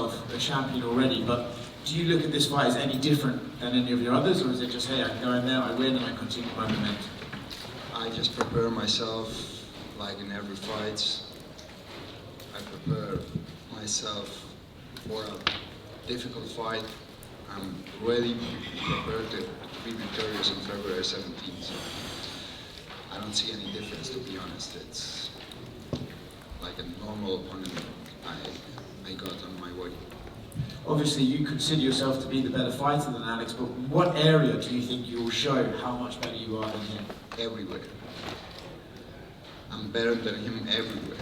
yourself a champion already, but do you look at this fight as any different than any of your others, or is it just, hey, I can go in there, I win, and I continue my momentum? I just prepare myself like in every fight. I prepare myself for a difficult fight. I'm ready, prepared to be victorious on February 17th. So I don't see any difference, to be honest. It's like a normal opponent I got on my way. Obviously, you consider yourself to be the better fighter than Alex, but what area do you think you will show how much better you are than him? Everywhere. I'm better than him everywhere.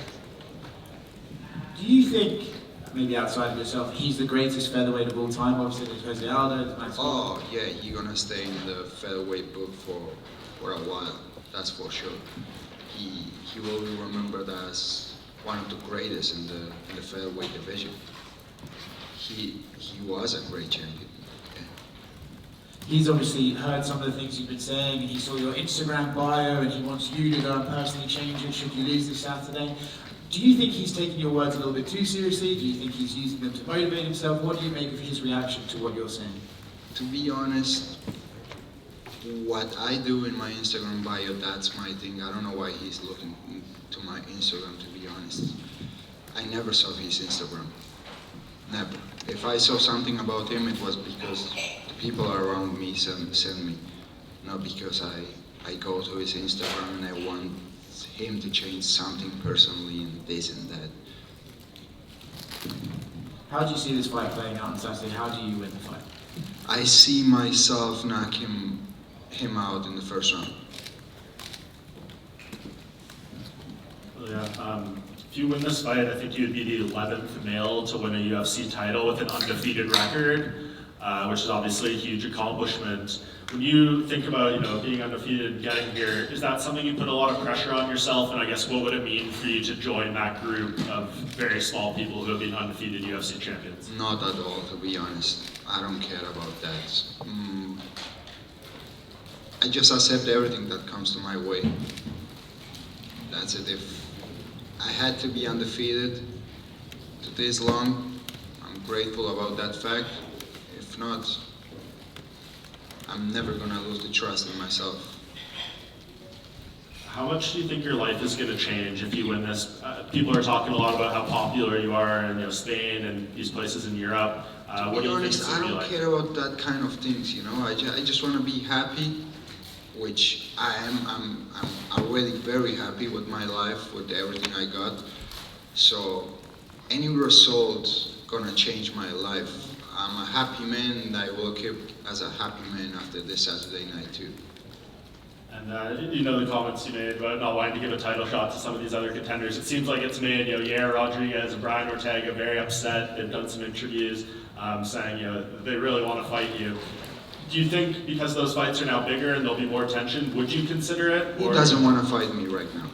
Do you think, maybe outside of yourself, he's the greatest featherweight of all time? Obviously, there's Jose Aldo, there's Max. Oh, yeah, he's gonna stay in the featherweight book for a while, that's for sure. He will be remembered as one of the greatest in the featherweight division. He was a great champion. Yeah. He's obviously heard some of the things you've been saying, and he saw your Instagram bio, and he wants you to go and personally change it should you lose this Saturday. Do you think he's taking your words a little bit too seriously? Do you think he's using them to motivate himself? What do you make of his reaction to what you're saying? To be honest, what I do in my Instagram bio, that's my thing. I don't know why he's looking to my Instagram, to be honest. I never saw his Instagram. Never. If I saw something about him, it was because the people around me sent me. Not because I go to his Instagram and I want him to change something personally and this and that. How do you see this fight playing out on Saturday? How do you win the fight? I see myself knock him out in the first round. Well, yeah, if you win this fight, I think you'd be the 11th male to win a UFC title with an undefeated record, which is obviously a huge accomplishment. When you think about, being undefeated, getting here, is that something you put a lot of pressure on yourself? And I guess what would it mean for you to join that group of very small people who have been undefeated UFC champions? Not at all, to be honest. I don't care about that. I just accept everything that comes to my way. That's it. If I had to be undefeated to this long, I'm grateful about that fact. If not, I'm never gonna lose the trust in myself. How much do you think your life is going to change if you win this? People are talking a lot about how popular you are in Spain and these places in Europe. What do you think it's I going to be don't like? care about that kind of things, I just want to be happy, which I am. I'm already very happy with my life, with everything I got. So any result gonna change my life. I'm a happy man, and I will keep as a happy man after this Saturday night too. And the comments you made about not wanting to give a title shot to some of these other contenders. It seems like it's made Yair Rodriguez and Brian Ortega very upset. They've done some interviews saying they really want to fight you. Do you think because those fights are now bigger and there'll be more tension, would you consider it? Who doesn't want to fight me right now?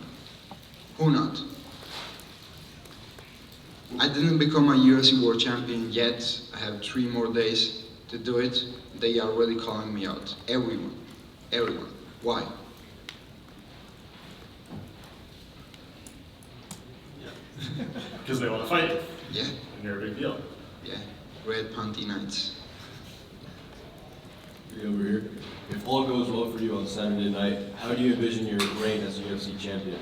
Who not? I didn't become a UFC World Champion yet. I have 3 more days to do it. They are already calling me out. Everyone. Why? Because they want to fight you. Yeah. And you're a big deal. Yeah. Red Panty Nights. Over here. If all goes well for you on Saturday night, how do you envision your reign as a UFC champion?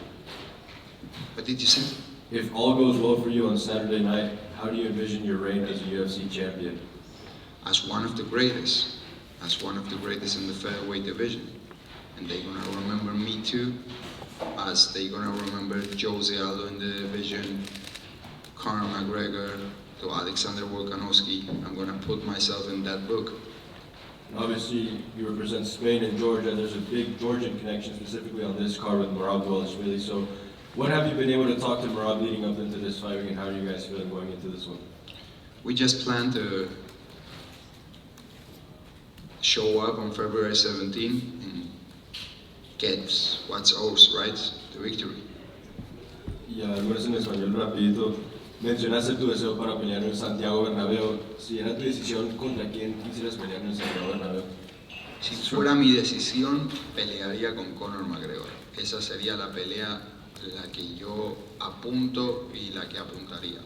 What did you say? If all goes well for you on Saturday night, how do you envision your reign as a UFC champion? As one of the greatest. As one of the greatest in the featherweight division. And they're gonna remember me too, as they're gonna remember Jose Aldo in the division, Conor McGregor, to Alexander Volkanovski. I'm gonna put myself in that book. Obviously, you represent Spain and Georgia. There's a big Georgian connection specifically on this card with Merab Dvalishvili. So what have you been able to talk to Merab leading up into this fight, and how are you guys feeling going into this one? We just plan to show up on February 17th and get what's ours, right? The victory. Y algunas en español rapidito. Mencionaste tu deseo para pelear en Santiago Bernabéu. Si era tu decisión, ¿contra quién quisieras pelear en Santiago Bernabéu? Si fuera mi decisión, pelearía con Conor McGregor. Esa sería la pelea la que yo apunto y la que apuntaría.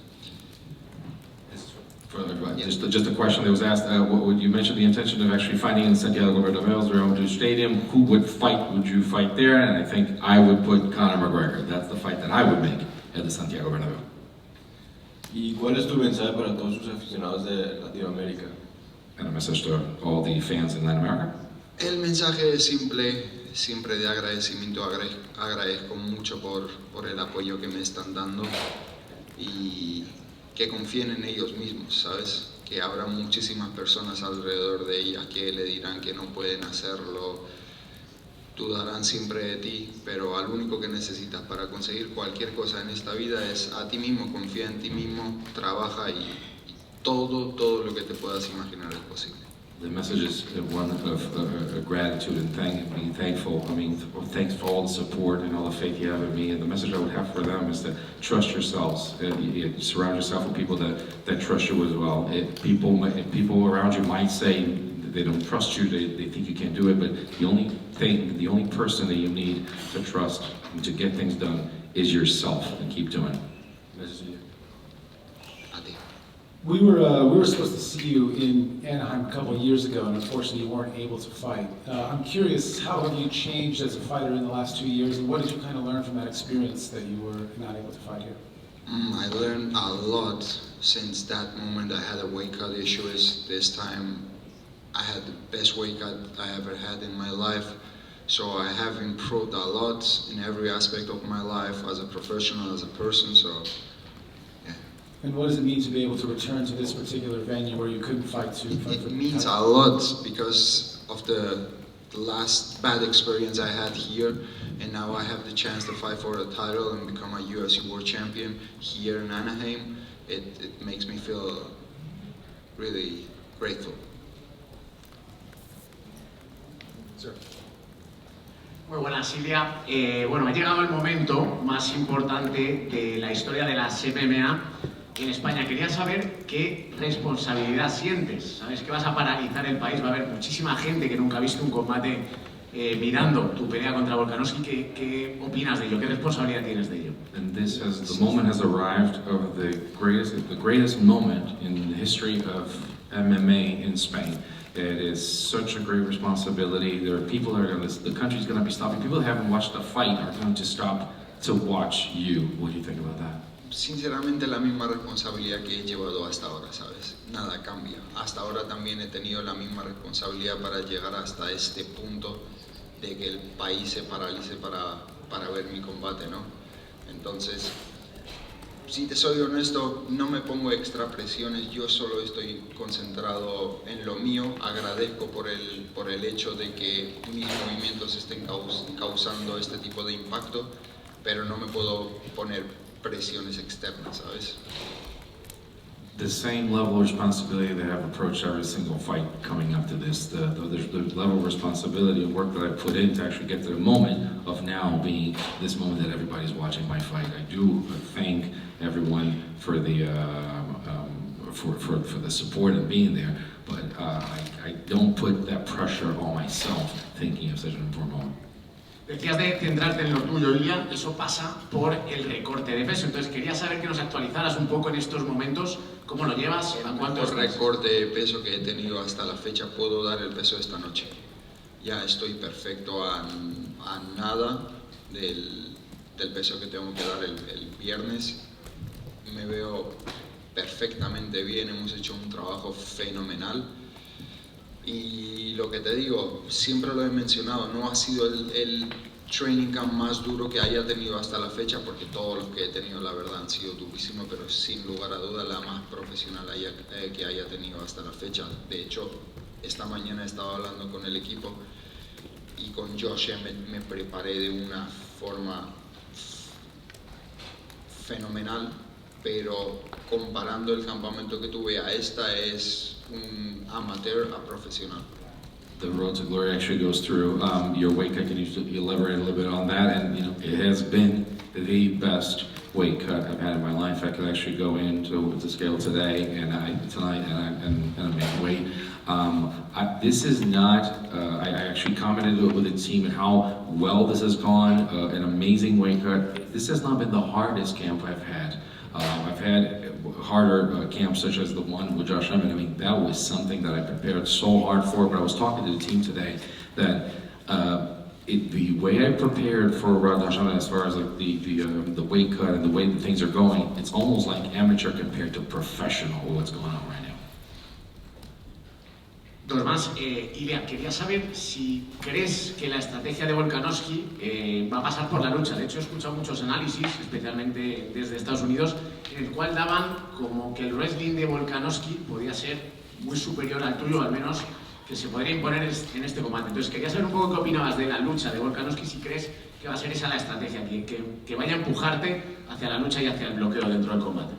Just a question that was asked. You mentioned the intention of actually fighting in Santiago Bernabéu's Real Madrid Stadium. Who would you fight there? And I think I would put Conor McGregor. That's the fight that I would make at the Santiago Bernabéu. ¿Y cuál es tu mensaje para todos sus aficionados de Latinoamérica? And a message to all the fans in Latin America. El mensaje es simple, siempre de agradecimiento. Agradezco mucho por el apoyo que me están dando y que confíen en ellos mismos, ¿sabes? Que habrá muchísimas personas alrededor de ellas que le dirán que no pueden hacerlo, dudarán siempre de ti, pero al único que necesitas para conseguir cualquier cosa en esta vida es a ti mismo, confía en ti mismo, trabaja y todo lo que te puedas imaginar es posible. The message is one of gratitude and being thankful. I mean, thanks for all the support and all the faith you have in me. And the message I would have for them is to trust yourselves. Surround yourself with people that trust you as well. People around you might say they don't trust you, they think you can't do it, but the only person that you need to trust to get things done is yourself, and keep doing it. We were supposed to see you in Anaheim a couple of years ago, and unfortunately you weren't able to fight. I'm curious, how have you changed as a fighter in the last 2 years, and what did you kind of learn from that experience that you were not able to fight here? I learned a lot since that moment. I had a weight cut issues. This time I had the best weight cut I ever had in my life. So I have improved a lot in every aspect of my life as a professional, as a person. So. And what does it mean to be able to return to this particular venue where you couldn't fight for It means a lot because of the last bad experience I had here, and now I have the chance to fight for a title and become a UFC World Champion here in Anaheim. It makes me feel really grateful. Sir. Muy buenas, Ilia. Bueno, ha llegado el momento más importante de la historia de las MMA en España. Quería saber qué responsabilidad sientes. Sabes que vas a paralizar el país, va a haber muchísima gente que nunca ha visto un combate mirando tu pelea contra Volkanovski. ¿Qué opinas de ello? ¿Qué responsabilidad tienes de ello? And the moment has arrived of the greatest moment in the history of MMA in Spain. It is such a great responsibility. There are people that are going to, the country's going to be stopping. People that haven't watched the fight are going to stop to watch you. What do you think about that? Sinceramente, la misma responsabilidad que he llevado hasta ahora, ¿sabes? Nada cambia. Hasta ahora también he tenido la misma responsabilidad para llegar hasta este punto de que el país se paralice para ver mi combate, ¿no? Entonces, si te soy honesto, no me pongo extra presiones, yo solo estoy concentrado en lo mío. Agradezco por el hecho de que mis movimientos estén causando este tipo de impacto, pero no me puedo poner presiones externas, ¿sabes? The same level of responsibility that I've approached every single fight coming up to this, the level of responsibility and work that I put in to actually get to the moment of now being this moment that everybody's watching my fight. I do thank everyone for the for the support and being there, but I don't put that pressure on myself thinking of such an important moment. Decías de centrarte en lo tuyo, Ilia, eso pasa por el recorte de peso. Entonces quería saber que nos actualizaras un poco en estos momentos, cómo lo llevas, a cuánto El estás. recorte de peso que he tenido hasta la fecha, puedo dar el peso de esta noche. Ya estoy perfecto a nada del peso que tengo que dar el viernes. Me veo perfectamente bien, hemos hecho un trabajo fenomenal. Y lo que te digo, siempre lo he mencionado, no ha sido el training camp más duro que haya tenido hasta la fecha, porque todos los que he tenido la verdad han sido durísimos, pero sin lugar a duda la más profesional que haya tenido hasta la fecha. De hecho, esta mañana he estado hablando con el equipo y con Josh me preparé de una forma fenomenal, pero comparando el campamento que tuve a esta es un amateur a profesional. The road to glory actually goes through your weight cut. Can you elaborate a little bit on that? And you know, it has been the best weight cut I've had in my life. I could actually go into the scale today tonight and I make weight. This is not. I actually commented with the team and how well this has gone. An amazing weight cut. This has not been the hardest camp I've had. I've had harder camps such as the one with Josh Emmett. I mean, that was something that I prepared so hard for. But I was talking to the team today that the way I prepared for Josh Emmett, as far as like the weight cut and the way that things are going, it's almost like amateur compared to professional. What's going on right now? Dos más, Ilia, quería saber si crees que la estrategia de Volkanovski va a pasar por la lucha. De hecho, he escuchado muchos análisis, especialmente desde Estados Unidos, en el cual daban como que el wrestling de Volkanovski podía ser muy superior al tuyo, al menos que se podría imponer en este combate. Entonces, quería saber un poco qué opinabas de la lucha de Volkanovski, si crees que va a ser esa la estrategia, que vaya a empujarte hacia la lucha y hacia el bloqueo dentro del combate.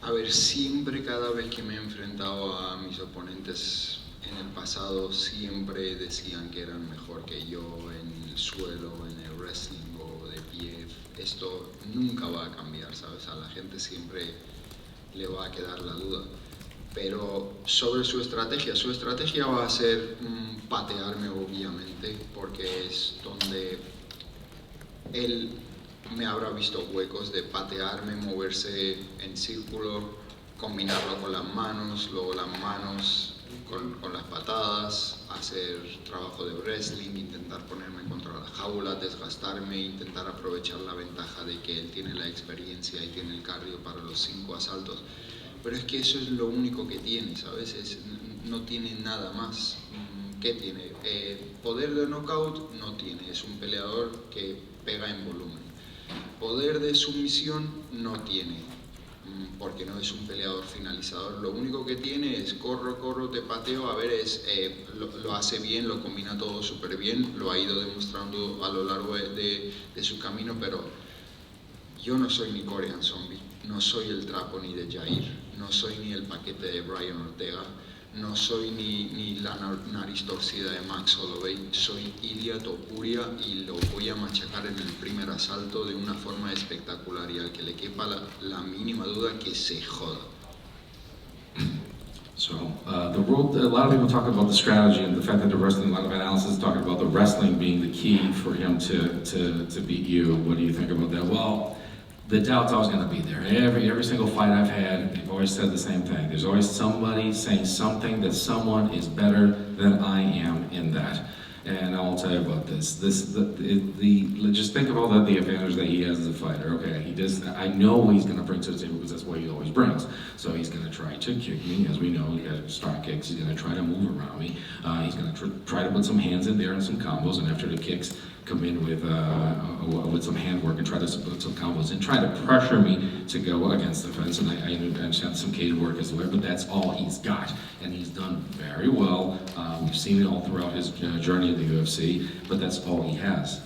A ver, siempre, cada vez que me he enfrentado a mis oponentes en el pasado, siempre decían que eran mejor que yo en el suelo, en el wrestling o de pie. Esto nunca va a cambiar, ¿sabes? A la gente siempre le va a quedar la duda. Pero sobre su estrategia va a ser patearme, obviamente, porque es donde él me habrá visto huecos de patearme, moverse en círculo, combinarlo con las manos, luego las manos con las patadas, hacer trabajo de wrestling, intentar ponerme contra la jaula, desgastarme, intentar aprovechar la ventaja de que él tiene la experiencia y tiene el cardio para los 5 asaltos. Pero es que eso es lo único que tiene, ¿sabes? No tiene nada más. ¿Qué tiene? Poder de knockout no tiene, es un peleador que pega en volumen. Poder de sumisión no tiene, porque no es un peleador finalizador. Lo único que tiene es corro, te pateo. A ver, lo hace bien, lo combina todo súper bien, lo ha ido demostrando a lo largo de su camino, pero yo no soy ni Korean Zombie, no soy el trapo ni de Jair, no soy ni el paquete de Brian Ortega, no soy ni la nariz torcida de Max Holloway, soy Ilia Topuria y lo voy a machacar en el primer asalto de una forma espectacular, y al que le quepa la mínima duda, que se joda. So the world, a lot of people talk about the strategy and the fact that the wrestling, a lot of analysis talking about the wrestling being the key for him to beat you. What do you think about that? Well, the doubt's always going to be there. Every single fight I've had, they've always said the same thing. There's always somebody saying something that someone is better than I am in that. And I will tell you about this. Just think of all the advantage that he has as a fighter. Okay, he does. I know what he's going to bring to the table because that's what he always brings. So he's going to try to kick me, as we know. He got strong kicks. He's going to try to move around me. He's going to try to put some hands in there and some combos. And after the kicks, come in with some handwork and try to put some combos and try to pressure me to go against the fence. And I understand some cage work as well, but that's all he's got. And he's done very well. We've seen it all throughout his journey in the UFC, but that's all he has.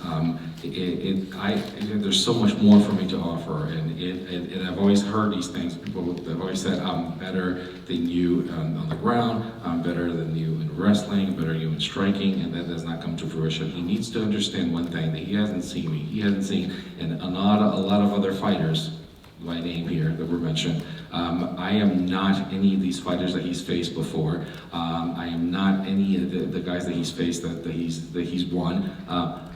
There's so much more for me to offer, and I've always heard these things. People have always said, I'm better than you on the ground, I'm better than you in wrestling, better than you in striking, and that does not come to fruition. He needs to understand one thing, that he hasn't seen me, he hasn't seen, and a lot of other fighters, my name here that were mentioned. I am not any of these fighters that he's faced before. I am not any of the guys that he's faced that he's won.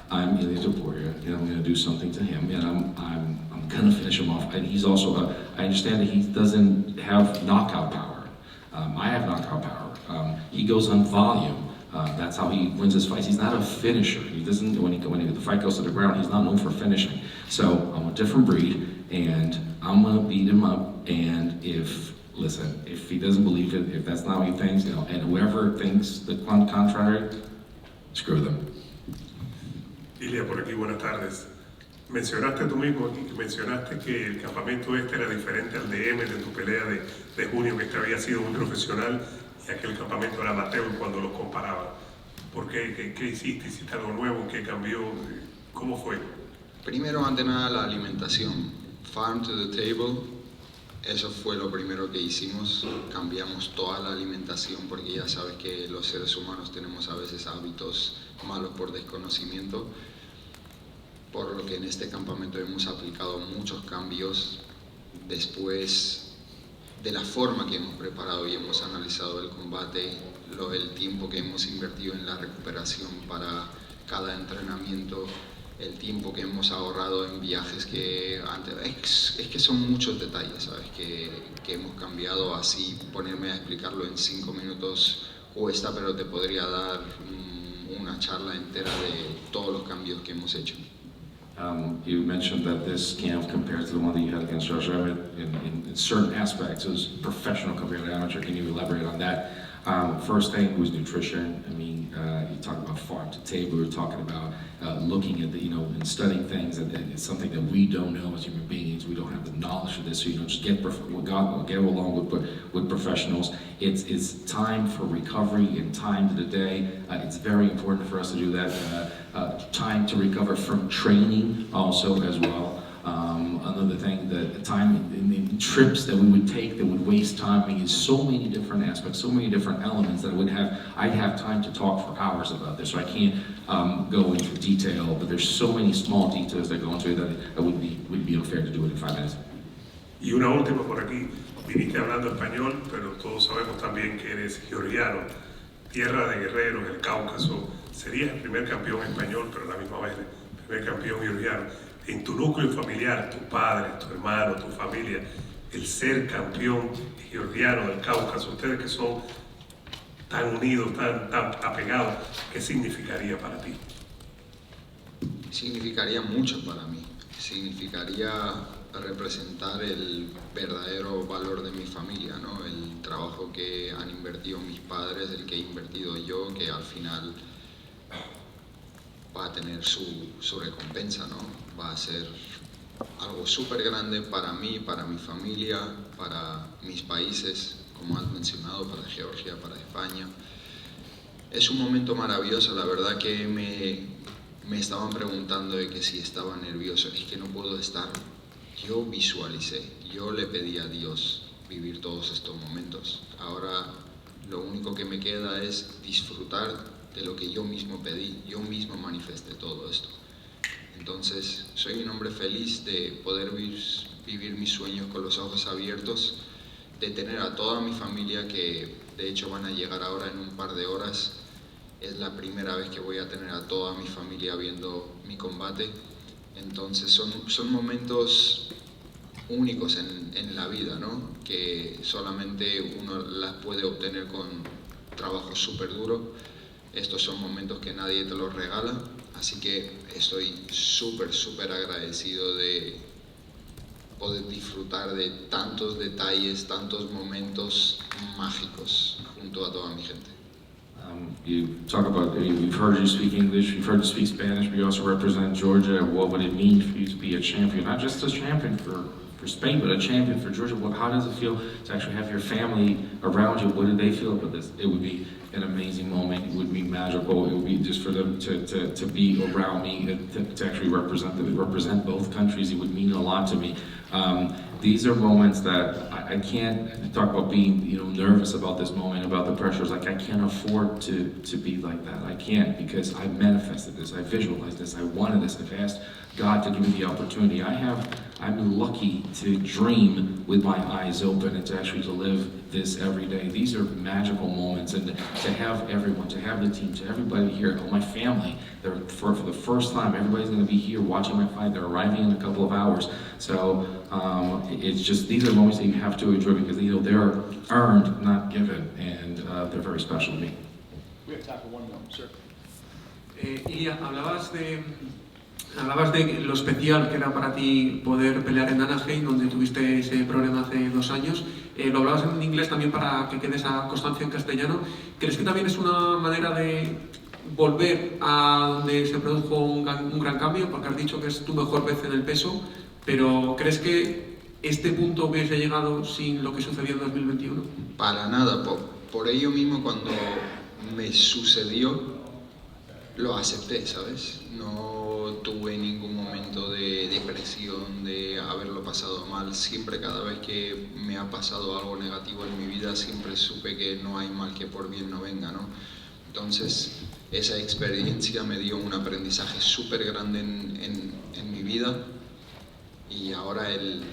I'm Ilia Topuria, and I'm going to do something to him, and I'm going to finish him off. And he's also, I understand that he doesn't have knockout power. I have knockout power. He goes on volume. That's how he wins his fights. He's not a finisher. He doesn't, when the fight goes to the ground, he's not known for finishing. So I'm a different breed, and I'm gonna beat him up. And if he doesn't believe it, if that's not what he thinks, and whoever thinks the contrary, screw them. Ilia, por aquí, buenas tardes. Mencionaste tú mismo, mencionaste que el campamento este era diferente al de de tu pelea de junio, que este había sido muy profesional, y aquel campamento era amateur cuando los comparaba. ¿Por qué? ¿Qué hiciste? ¿Hiciste algo nuevo? ¿Qué cambió? ¿Cómo fue? Primero, ante nada, la alimentación. Farm to the table, eso fue lo primero que hicimos. Cambiamos toda la alimentación porque ya sabes que los seres humanos tenemos a veces hábitos malos por desconocimiento. Por lo que en este campamento hemos aplicado muchos cambios después de la forma que hemos preparado y hemos analizado el combate, el tiempo que hemos invertido en la recuperación para cada entrenamiento, el tiempo que hemos ahorrado en viajes que antes, es que son muchos detalles, ¿sabes? Que hemos cambiado. Así ponerme a explicarlo en 5 minutos cuesta, pero te podría dar una charla entera de todos los cambios que hemos hecho. You mentioned that this camp compared to the one that you had against Josh Emmett in certain aspects it was professional compared to amateur. Can you elaborate on that? First thing was nutrition. I mean, you talk about farm to table. We're talking about looking at the, and studying things, and it's something that we don't know as human beings. We don't have the knowledge of this, so just get along with professionals. It's time for recovery and time to the day. It's very important for us to do that. Time to recover from training also as well. Another thing, that time in trips that we would take that would waste time. I mean, it's so many different aspects, so many different elements that I'd have time to talk for hours about this. So I can't go into detail, but there's so many small details that go into it that it would be unfair to do it in 5 minutes. Y una última por aquí. Viniste hablando español, pero todos sabemos también que eres georgiano, tierra de guerreros, el Cáucaso. Serías el primer campeón español, pero a la misma vez el primer campeón georgiano. En tu núcleo familiar, tu padre, tu hermano, tu familia, el ser campeón georgiano del Cáucaso, ustedes que son tan unidos, tan apegados, ¿qué significaría para ti? Significaría mucho para mí. Significaría representar el verdadero valor de mi familia, ¿no? El trabajo que han invertido mis padres, el que he invertido yo, que al final va a tener su recompensa, ¿no? Va a ser algo súper grande para mí, para mi familia, para mis países, como has mencionado, para Georgia, para España. Es un momento maravilloso, la verdad que me estaban preguntando de que si estaba nervioso. Es que no puedo estar. Yo visualicé, yo le pedí a Dios vivir todos estos momentos. Ahora lo único que me queda es disfrutar de lo que yo mismo pedí, yo mismo manifesté todo esto. Entonces, soy un hombre feliz de poder vivir mis sueños con los ojos abiertos, de tener a toda mi familia, que de hecho van a llegar ahora en un par de horas. Es la primera vez que voy a tener a toda mi familia viendo mi combate. Entonces, son momentos únicos en la vida, ¿no? Que solamente uno las puede obtener con trabajo súper duro. Estos son momentos que nadie te los regala, así que estoy súper agradecido de poder disfrutar de tantos detalles, tantos momentos mágicos junto a toda mi gente. You talk about, we've heard you speak English, we've heard you speak Spanish, but you also represent Georgia. What would it mean for you to be a champion? Not just a champion for Spain, but a champion for Georgia. How does it feel to actually have your family around you? What do they feel about this? It would be an amazing moment. It would be magical. It would be just for them to be around me, to actually represent both countries. It would mean a lot to me. These are moments that I can't talk about being, nervous about this moment, about the pressures. Like, I can't afford to be like that. I can't, because I manifested this, I visualized this, I wanted this. I've asked God to give me the opportunity. I'm lucky to dream with my eyes open and to actually to live this every day. These are magical moments, and to have everyone, to have the team, to everybody here, my family, for the first time, everybody's going to be here watching my fight. They're arriving in a couple of hours. So it's just, these are moments that you have to enjoy, because they're earned, not given, and they're very special to me. We have time for one more, sir. Ilia, hablabas de lo especial que era para ti poder pelear en Anaheim, donde tuviste ese problema hace 2 años. Lo hablabas en inglés también para que quede esa constancia en castellano. ¿Crees que también es una manera de volver a donde se produjo un gran cambio? Porque has dicho que es tu mejor vez en el peso, pero ¿crees que este punto hubiese llegado sin lo que sucedió en 2021? Para nada, por ello mismo, cuando me sucedió, lo acepté, ¿sabes? No tuve ningún momento de depresión, de haberlo pasado mal. Siempre, cada vez que me ha pasado algo negativo en mi vida, siempre supe que no hay mal que por bien no venga, ¿no? Entonces, esa experiencia me dio un aprendizaje súper grande en mi vida, y ahora el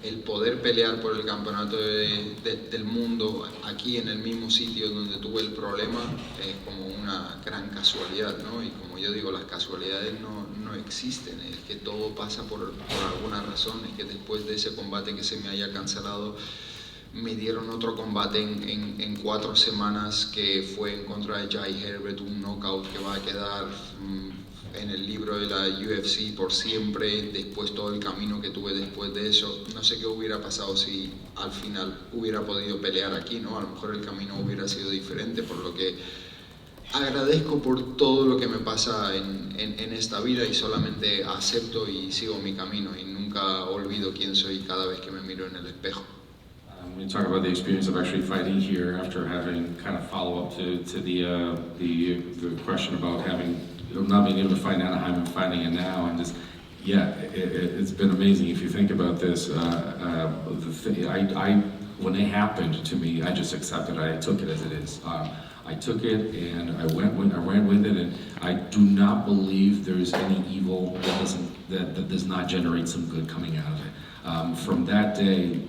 el poder pelear por el campeonato del mundo aquí en el mismo sitio donde tuve el problema es como una gran casualidad, ¿no? Y como yo digo, las casualidades no existen, es que todo pasa por alguna razón, es que después de ese combate que se me haya cancelado, me dieron otro combate en 4 semanas que fue en contra de Jai Herbert, un knockout que va a quedar en el libro de la UFC por siempre, después todo el camino que tuve después de eso. No sé qué hubiera pasado si al final hubiera podido pelear aquí, ¿no? A lo mejor el camino hubiera sido diferente, por lo que agradezco por todo lo que me pasa en esta vida y solamente acepto y sigo mi camino y nunca olvido quién soy cada vez que me miro en el espejo. When you talk about the experience of actually fighting here after having kind of follow up to the question about not being able to fight Anaheim and fighting it now, and just it's been amazing. If you think about this, when it happened to me, I just accepted it. I took it as it is. I took it and I ran with it, and I do not believe there is any evil that does not generate some good coming out of it. From that day,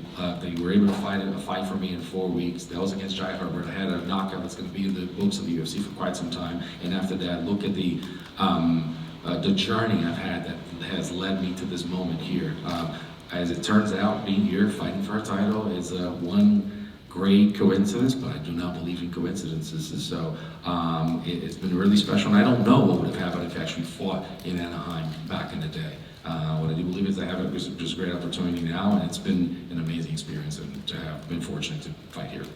they were able to fight a fight for me in 4 weeks. That was against Jai Herbert. I had a knockout that's going to be in the books of the UFC for quite some time. And after that, look at the journey I've had that has led me to this moment here. As it turns out, being here fighting for a title is one great coincidence, but I do not believe in coincidences. So it's been really special, and I don't know what would have happened if I actually fought in Anaheim back in the day. What I do believe is I have just a great opportunity now, and it's been an amazing experience and to have been fortunate to fight here.